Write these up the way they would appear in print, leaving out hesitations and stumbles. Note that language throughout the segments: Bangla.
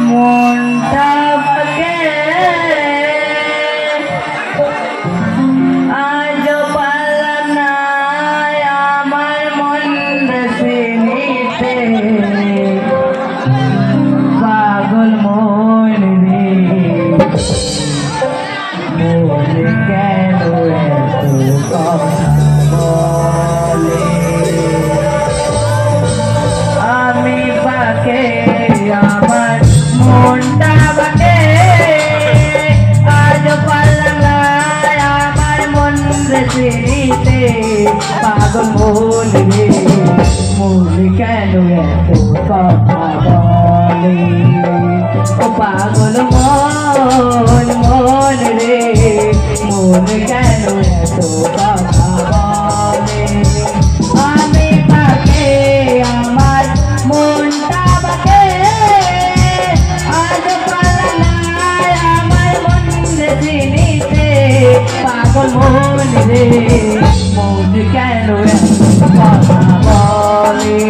মনটা ভাগে আজ পারলাম না আমার মন চিনিতে পাগল মন রে বলে কেন এত কথা বলে আমি পাকে আমার মনটা বাকে আজ পারলাম না আমার মন চিনিতে পাগল মন রে মন কেন এত কথা বলে ও পাগল মন রে মন কেন এত কথা বলে আমি পাকে আমার মনটা বাকে আজ পারলাম না আমার মন চিনিতে পাগল মন রে মন কেন এত কথা বলে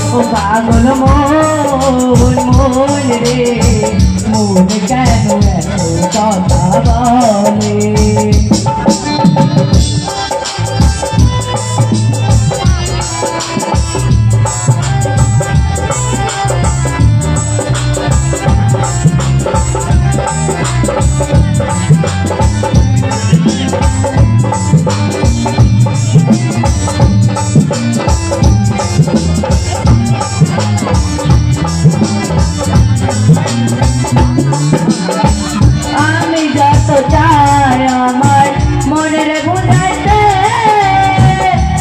ও পাগল মন রে মন কেন এত কথা বলে আমি যত চাই আমার মনের বুঝাইতে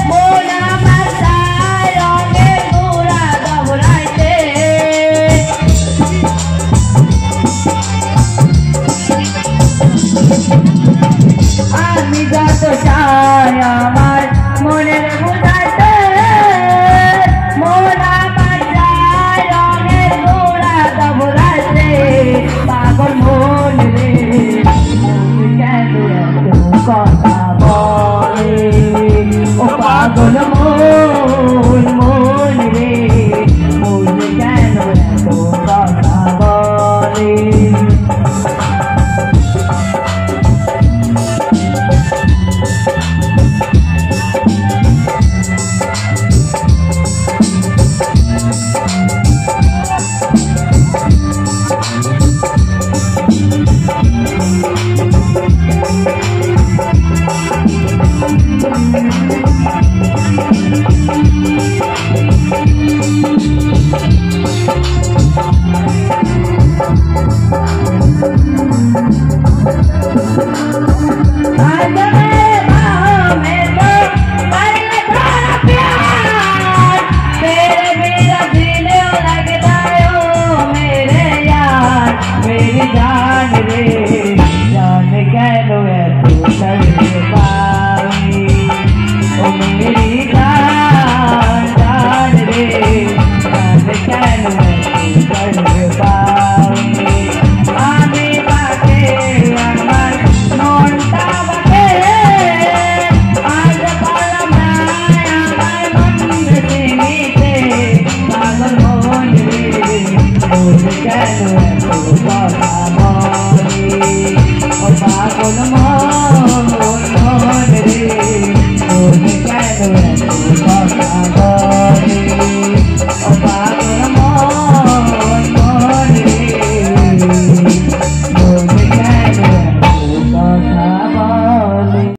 মন আমার চাই রঙের ঘোড়া দৌড়াইতে আমি যত চাই আমার মনের বুঝাইতে মন আমার চাই রঙের ঘোড়া দৌড়াইতে পাগল মন রে মন কেন এত কথা বলে ও পাগল মন রে মন কেন এত কথা বলে কেন এত কথা বলে ও পাগল মন